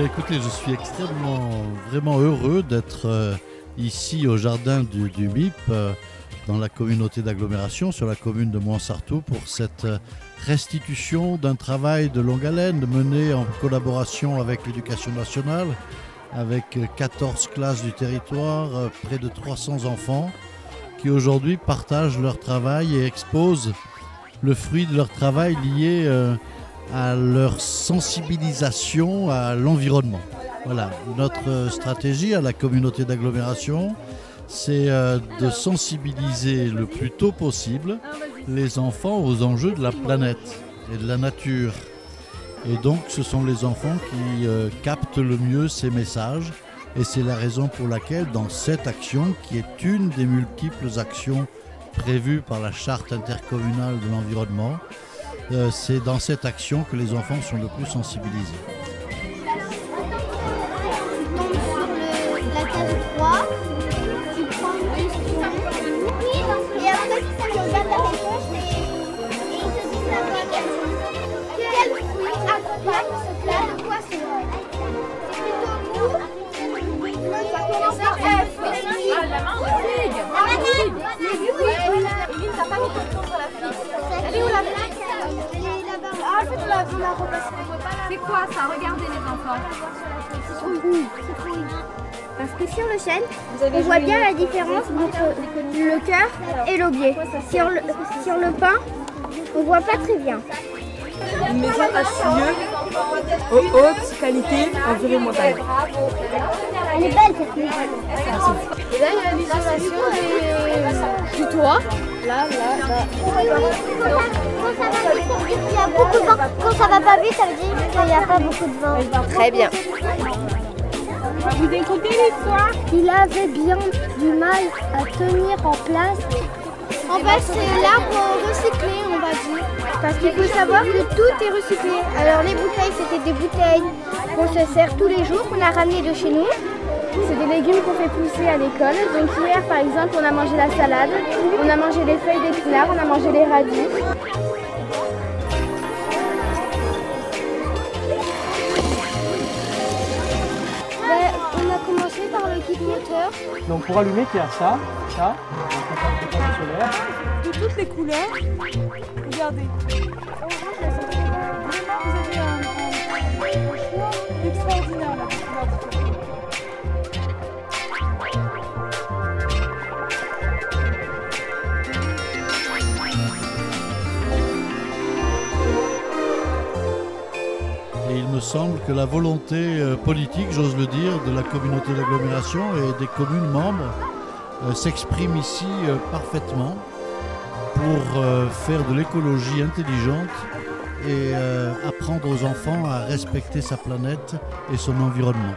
bien écoutez, je suis vraiment heureux d'être ici au jardin du MIP, dans la communauté d'agglomération, sur la commune de Mouansartou, pour cette restitution d'un travail de longue haleine mené en collaboration avec l'Éducation nationale, avec 14 classes du territoire, près de 300 enfants qui aujourd'hui partagent leur travail et exposent le fruit de leur travail lié à leur sensibilisation à l'environnement. Voilà, notre stratégie à la communauté d'agglomération, c'est de sensibiliser le plus tôt possible les enfants aux enjeux de la planète et de la nature. Et donc ce sont les enfants qui captent le mieux ces messages, et c'est la raison pour laquelle dans cette action, qui est une des multiples actions prévues par la charte intercommunale de l'environnement, c'est dans cette action que les enfants sont le plus sensibilisés. La case 3, tu prends une question, et après tu regardes la réponse et ils te disent la bonne question. Quel fruit accompagne ce plat de poisson? C'est plutôt mou. Ça commence par F. La main, la figue. Éline, t'as pas mis ton temps sur la figue. Elle est où la blague? Elle est là-bas. Ah, en fait, on l'a repassé. C'est quoi ça? Regardez les enfants. Parce que sur le chêne, on voit bien la différence entre le cœur et l'aubier. Sur le pain, on voit pas très bien. Une maison à Chouilleux, aux hautes qualités environnementales. Elle est belle cette maison. Et là, il y a l'isolation du toit. Là. Quand ça va pas vite, ça veut dire qu'il n'y a pas beaucoup de vent. Très bien. Vous écoutez l'histoire? Il avait bien du mal à tenir en place. En fait, c'est l'arbre recyclé, on va dire. Parce qu'il faut savoir que tout est recyclé. Alors les bouteilles, c'était des bouteilles qu'on se sert tous les jours, qu'on a ramenées de chez nous. C'est des légumes qu'on fait pousser à l'école. Donc hier, par exemple, on a mangé la salade, on a mangé les feuilles d'épinards, on a mangé les radis. On a commencé par le kit moteur. Donc pour allumer, il y a ça, un panneau solaire. De toutes les couleurs, regardez. Vraiment, vous avez un choix extraordinaire là. Et il me semble que la volonté politique, j'ose le dire, de la communauté d'agglomération et des communes membres s'exprime ici parfaitement pour faire de l'écologie intelligente et apprendre aux enfants à respecter sa planète et son environnement.